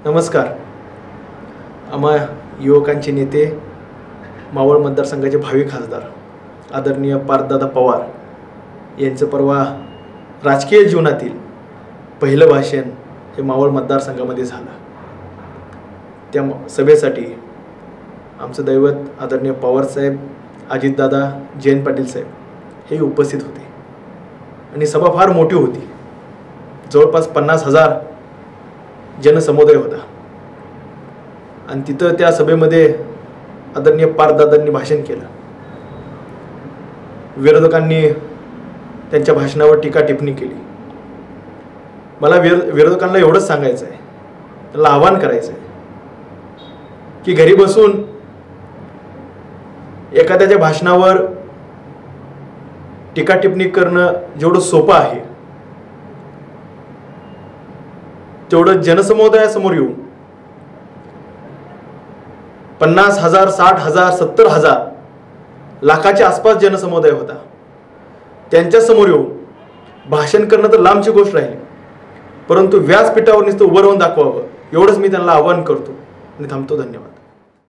नमस्कार. आम्हा युवकांचे नेते, मावळ मतदारसंघाचे भावी खासदार आदरणीय पार्थदादा पवार यांचं परवा राजकीय जीवनातील पहिलं भाषण हे मावळ मतदारसंघामध्ये झालं. त्या सभेसाठी आमचं दैवत आदरणीय पवारसाहेब, अजितदादा, जयंत पाटील साहेब हे उपस्थित होते आणि सभा फार मोठी होती. जवळपास 50,000 जनसमुदाय होता आणि तिथं त्या सभेमध्ये आदरणीय पार्थदादांनी भाषण केलं. विरोधकांनी त्यांच्या भाषणावर टीका टिप्पणी केली. मला विरोधकांना एवढंच सांगायचं आहे, त्यांना आवाहन करायचं आहे की घरी बसून एखाद्याच्या भाषणावर टीका टिप्पणी करणं जेवढं सोपं आहे तेवढं जनसमुदायासमोर येऊन 50,000, 60,000, 70,000 लाखाच्या आसपास जनसमुदाय होता, त्यांच्यासमोर येऊन भाषण करणं तर लांबची गोष्ट राहिली, परंतु व्यासपीठावर नुसतं उभं राहून दाखवावं एवढंच मी त्यांना आवाहन करतो आणि थांबतो. धन्यवाद.